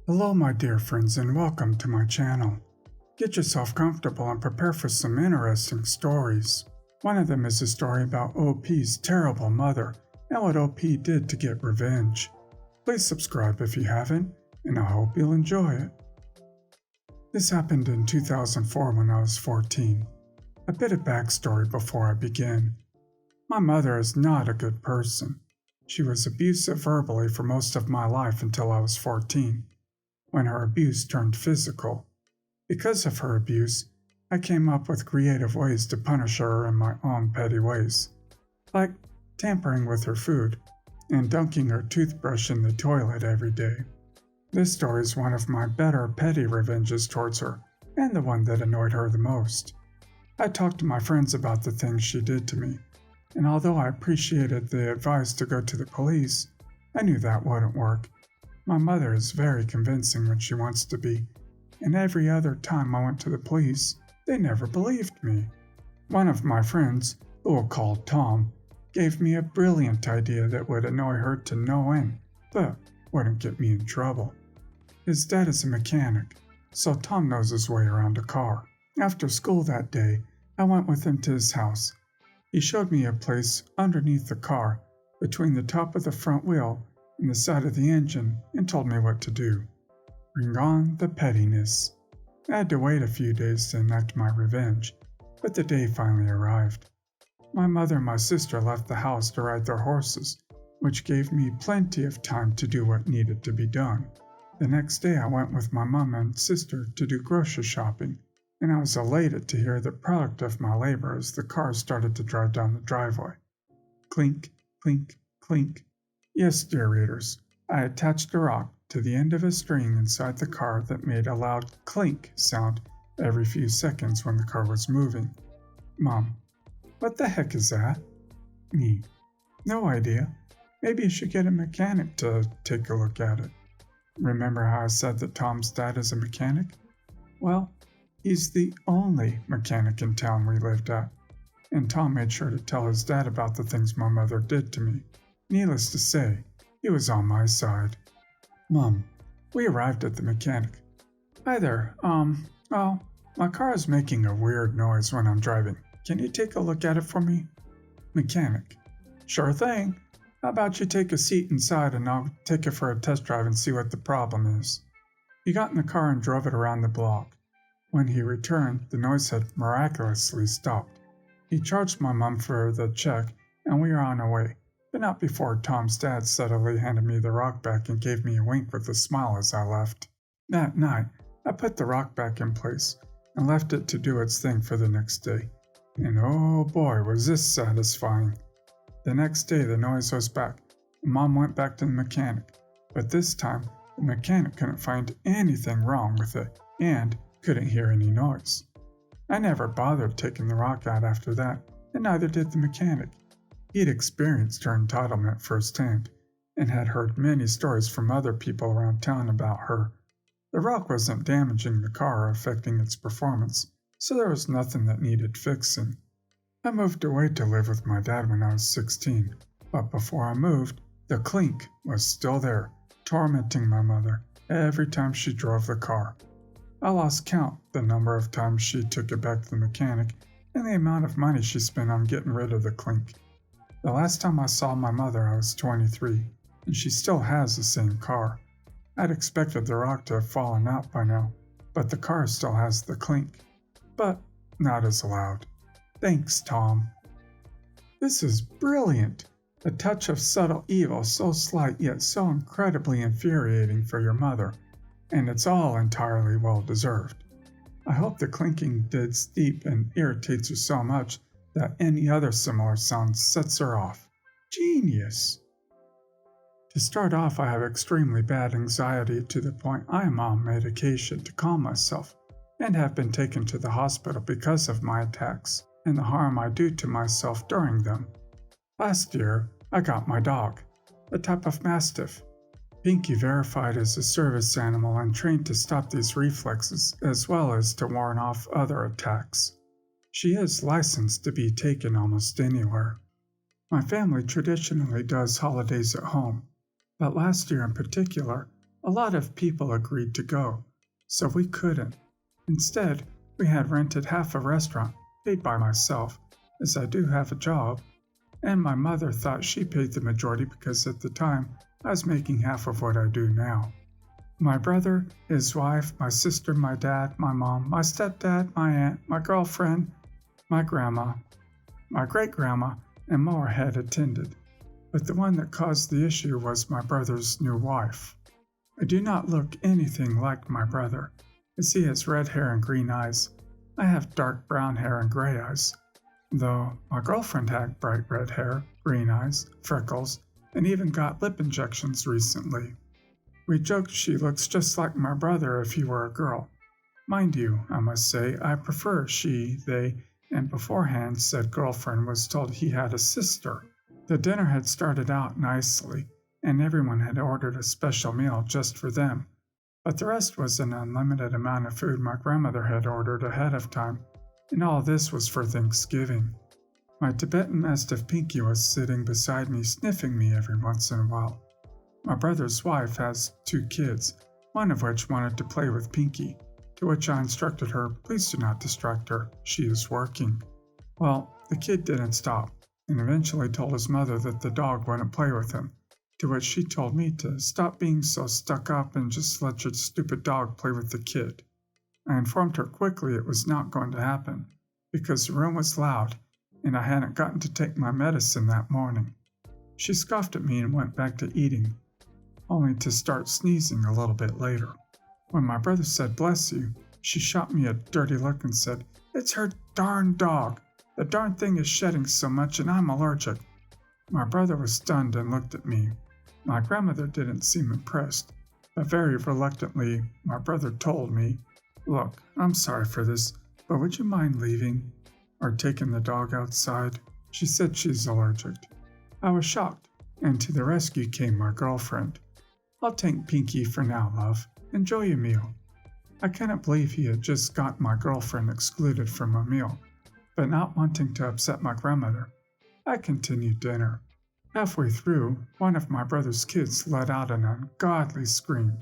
Hello my dear friends and welcome to my channel. Get yourself comfortable and prepare for some interesting stories. One of them is a story about OP's terrible mother and what OP did to get revenge. Please subscribe if you haven't, and I hope you'll enjoy it. This happened in 2004 when I was 14. A bit of backstory before I begin. My mother is not a good person. She was abusive verbally for most of my life until I was 14, when her abuse turned physical. Because of her abuse, I came up with creative ways to punish her in my own petty ways, like tampering with her food and dunking her toothbrush in the toilet every day. This story is one of my better petty revenges towards her, and the one that annoyed her the most. I talked to my friends about the things she did to me, and although I appreciated the advice to go to the police, I knew that wouldn't work. My mother is very convincing when she wants to be, and every other time I went to the police, they never believed me. One of my friends, who we'll call Tom, gave me a brilliant idea that would annoy her to no end, but wouldn't get me in trouble. His dad is a mechanic, so Tom knows his way around a car. After school that day, I went with him to his house. He showed me a place underneath the car, between the top of the front wheel and the side of the engine, and told me what to do. Bring on the pettiness. I had to wait a few days to enact my revenge, but the day finally arrived. My mother and my sister left the house to ride their horses, which gave me plenty of time to do what needed to be done. The next day I went with my mom and sister to do grocery shopping, and I was elated to hear the product of my labor as the cars started to drive down the driveway. Clink, clink, clink. Yes, dear readers, I attached a rock to the end of a string inside the car that made a loud clink sound every few seconds when the car was moving. Mom, what the heck is that? Me, no idea. Maybe you should get a mechanic to take a look at it. Remember how I said that Tom's dad is a mechanic? Well, he's the only mechanic in town we lived at, and Tom made sure to tell his dad about the things my mother did to me. Needless to say, he was on my side. Mom, we arrived at the mechanic. Hi there, my car is making a weird noise when I'm driving. Can you take a look at it for me? Mechanic, sure thing. How about you take a seat inside and I'll take it for a test drive and see what the problem is. He got in the car and drove it around the block. When he returned, the noise had miraculously stopped. He charged my mom for the check and we were on our way, but not before Tom's dad suddenly handed me the rock back and gave me a wink with a smile as I left. That night, I put the rock back in place and left it to do its thing for the next day. And oh boy, was this satisfying. The next day the noise was back, and Mom went back to the mechanic, but this time the mechanic couldn't find anything wrong with it and couldn't hear any noise. I never bothered taking the rock out after that, and neither did the mechanic. He'd experienced her entitlement firsthand, and had heard many stories from other people around town about her. The rock wasn't damaging the car or affecting its performance, so there was nothing that needed fixing. I moved away to live with my dad when I was 16, but before I moved, the clink was still there, tormenting my mother every time she drove the car. I lost count the number of times she took it back to the mechanic and the amount of money she spent on getting rid of the clink. The last time I saw my mother I was 23, and she still has the same car. I'd expected the rock to have fallen out by now, but the car still has the clink. But not as loud. Thanks, Tom. This is brilliant. A touch of subtle evil, so slight yet so incredibly infuriating for your mother, and it's all entirely well deserved. I hope the clinking digs deep and irritates her so much that any other similar sound sets her off. Genius. To start off, I have extremely bad anxiety to the point I am on medication to calm myself, and have been taken to the hospital because of my attacks and the harm I do to myself during them. Last year, I got my dog, a type of Mastiff. Pinky verified as a service animal and trained to stop these reflexes as well as to warn off other attacks. She is licensed to be taken almost anywhere. My family traditionally does holidays at home, but last year in particular, A lot of people agreed to go, so we couldn't. Instead, we had rented half a restaurant, paid by myself, as I do have a job, and my mother thought she paid the majority because at the time I was making half of what I do now. My brother, his wife, my sister, my dad, my mom, my stepdad, my aunt, my girlfriend, my grandma, my great-grandma, and more had attended, but the one that caused the issue was my brother's new wife. I do not look anything like my brother, as he has red hair and green eyes. I have dark brown hair and gray eyes, though my girlfriend had bright red hair, green eyes, freckles, and even got lip injections recently. We joked she looks just like my brother if he were a girl. Mind you, I must say, I prefer she, they, and beforehand said girlfriend was told he had a sister. The dinner had started out nicely, and everyone had ordered a special meal just for them, but the rest was an unlimited amount of food my grandmother had ordered ahead of time, and all this was for Thanksgiving. My Tibetan Mastiff Pinky was sitting beside me, sniffing me every once in a while. My brother's wife has 2 kids, one of which wanted to play with Pinky, to which I instructed her, please do not distract her, she is working. Well, the kid didn't stop, and eventually told his mother that the dog wouldn't play with him, to which she told me to stop being so stuck up and just let your stupid dog play with the kid. I informed her quickly it was not going to happen, because the room was loud, and I hadn't gotten to take my medicine that morning. She scoffed at me and went back to eating, only to start sneezing a little bit later. When my brother said, bless you, she shot me a dirty look and said, it's her darn dog. The darn thing is shedding so much and I'm allergic. My brother was stunned and looked at me. My grandmother didn't seem impressed, but very reluctantly, my brother told me, look, I'm sorry for this, but would you mind leaving or taking the dog outside? She said she's allergic. I was shocked, and to the rescue came my girlfriend. I'll take Pinky for now, love. Enjoy your meal. I couldn't believe he had just got my girlfriend excluded from a meal, but not wanting to upset my grandmother, I continued dinner. Halfway through, one of my brother's kids let out an ungodly scream,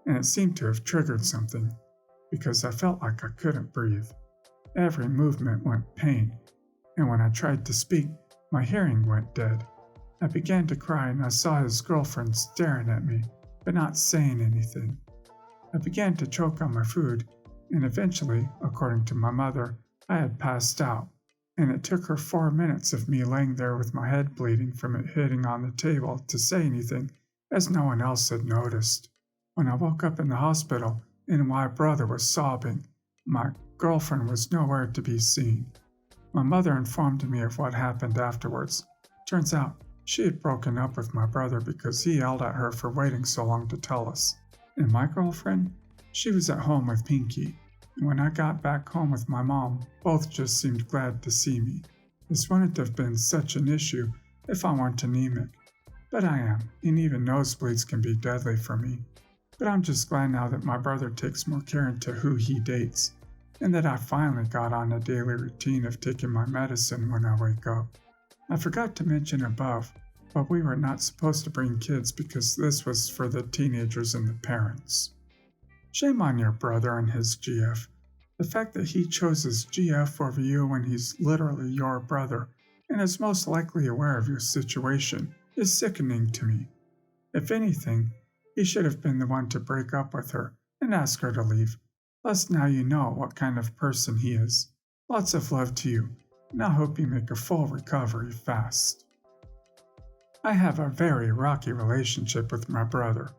and it seemed to have triggered something, because I felt like I couldn't breathe. Every movement went pain, and when I tried to speak, my hearing went dead. I began to cry and I saw his girlfriend staring at me, but not saying anything. I began to choke on my food, and eventually, according to my mother, I had passed out, and it took her 4 minutes of me laying there with my head bleeding from it hitting on the table to say anything, as no one else had noticed. When I woke up in the hospital, and my brother was sobbing, my girlfriend was nowhere to be seen. My mother informed me of what happened afterwards. Turns out, she had broken up with my brother because he yelled at her for waiting so long to tell us. And my girlfriend? She was at home with Pinky. And when I got back home with my mom, both just seemed glad to see me. This wouldn't have been such an issue if I weren't anemic. But I am, and even nosebleeds can be deadly for me. But I'm just glad now that my brother takes more care into who he dates, and that I finally got on a daily routine of taking my medicine when I wake up. I forgot to mention above, but we were not supposed to bring kids because this was for the teenagers and the parents. Shame on your brother and his GF. The fact that he chose his GF over you when he's literally your brother and is most likely aware of your situation is sickening to me. If anything, he should have been the one to break up with her and ask her to leave. Plus now you know what kind of person he is. Lots of love to you, and I hope you make a full recovery fast. I have a very rocky relationship with my brother.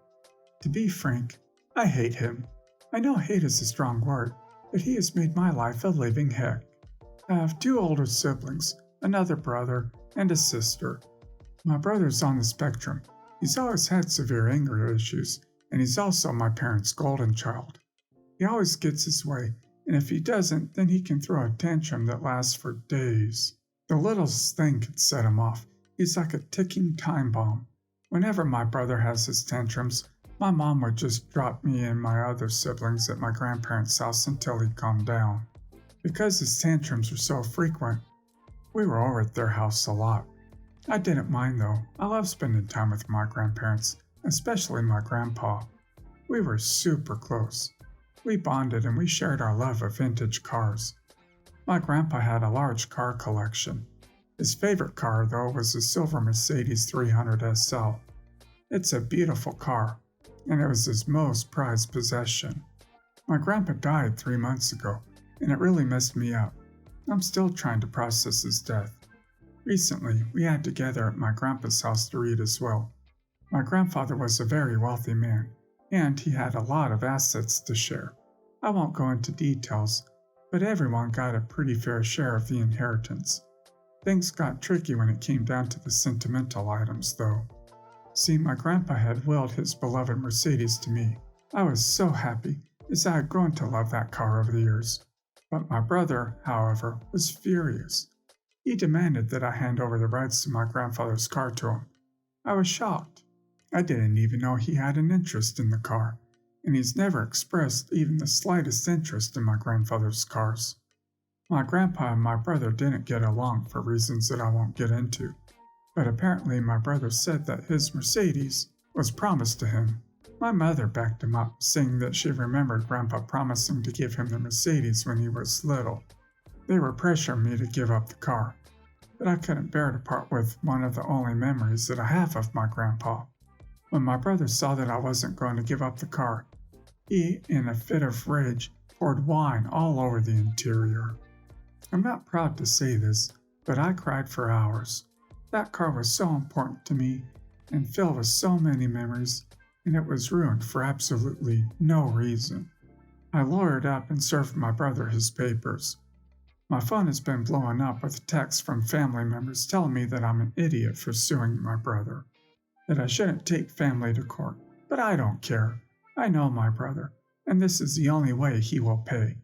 To be frank, I hate him. I know hate is a strong word, but he has made my life a living heck. I have 2 older siblings, another brother, and a sister. My brother's on the spectrum. He's always had severe anger issues, and he's also my parents' golden child. He always gets his way, and if he doesn't, then he can throw a tantrum that lasts for days. The littlest thing can set him off. He's like a ticking time bomb. Whenever my brother has his tantrums, my mom would just drop me and my other siblings at my grandparents' house until he calmed down. Because his tantrums were so frequent, we were over at their house a lot. I didn't mind though. I love spending time with my grandparents, especially my grandpa. We were super close. We bonded and we shared our love of vintage cars. My grandpa had a large car collection. His favorite car, though, was a silver Mercedes 300 SL. It's a beautiful car, and it was his most prized possession. My grandpa died 3 months ago, and it really messed me up. I'm still trying to process his death. Recently, we had to gather at my grandpa's house to read as well. My grandfather was a very wealthy man, and he had a lot of assets to share. I won't go into details, but everyone got a pretty fair share of the inheritance. Things got tricky when it came down to the sentimental items, though. See, my grandpa had willed his beloved Mercedes to me. I was so happy, as I had grown to love that car over the years. But my brother, however, was furious. He demanded that I hand over the rights to my grandfather's car to him. I was shocked. I didn't even know he had an interest in the car, and he's never expressed even the slightest interest in my grandfather's cars. My grandpa and my brother didn't get along for reasons that I won't get into, but apparently my brother said that his Mercedes was promised to him. My mother backed him up, saying that she remembered Grandpa promising to give him the Mercedes when he was little. They were pressuring me to give up the car, but I couldn't bear to part with one of the only memories that I have of my grandpa. When my brother saw that I wasn't going to give up the car, he, in a fit of rage, poured wine all over the interior. I'm not proud to say this, but I cried for hours. That car was so important to me and filled with so many memories, and it was ruined for absolutely no reason. I lawyered up and served my brother his papers. My phone has been blowing up with texts from family members telling me that I'm an idiot for suing my brother, that I shouldn't take family to court, but I don't care. I know my brother, and this is the only way he will pay.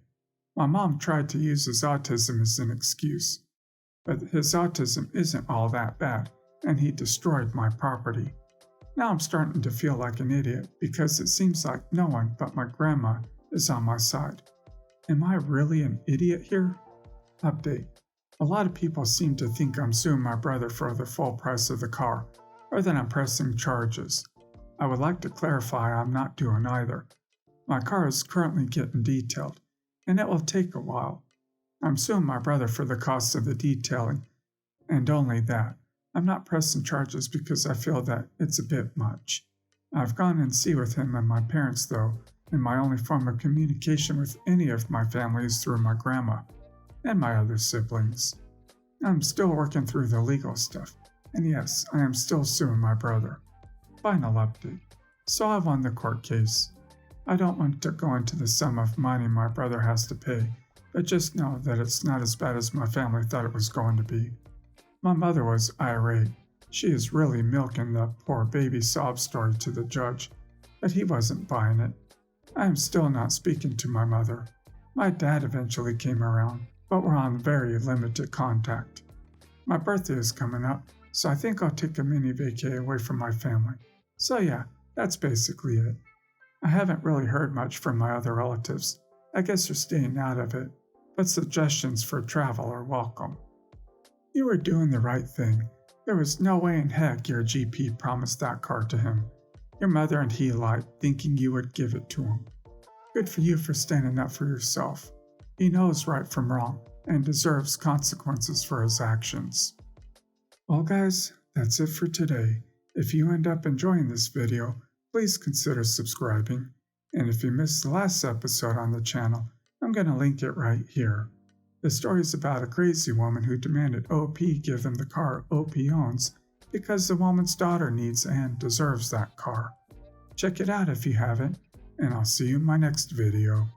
My mom tried to use his autism as an excuse, but his autism isn't all that bad, and he destroyed my property. Now I'm starting to feel like an idiot because it seems like no one but my grandma is on my side. Am I really an idiot here? Update. A lot of people seem to think I'm suing my brother for the full price of the car, or that I'm pressing charges. I would like to clarify I'm not doing either. My car is currently getting detailed, and it will take a while. I'm suing my brother for the cost of the detailing, and only that. I'm not pressing charges because I feel that it's a bit much. I've gone and seen with him and my parents though, and my only form of communication with any of my family is through my grandma and my other siblings. I'm still working through the legal stuff, and yes, I am still suing my brother. Final update. So I won the court case. I don't want to go into the sum of money my brother has to pay, but just know that it's not as bad as my family thought it was going to be. My mother was irate. She is really milking the poor baby sob story to the judge, but he wasn't buying it. I am still not speaking to my mother. My dad eventually came around, but we're on very limited contact. My birthday is coming up, so I think I'll take a mini vacay away from my family. So yeah, that's basically it. I haven't really heard much from my other relatives. I guess they're staying out of it, but suggestions for travel are welcome. You were doing the right thing. There was no way in heck your GP promised that car to him. Your mother and he lied, thinking you would give it to him. Good for you for standing up for yourself. He knows right from wrong and deserves consequences for his actions. Well guys, that's it for today. If you end up enjoying this video, please consider subscribing. And if you missed the last episode on the channel, I'm going to link it right here. The story is about a crazy woman who demanded OP give them the car OP owns because the woman's daughter needs and deserves that car. Check it out if you haven't, and I'll see you in my next video.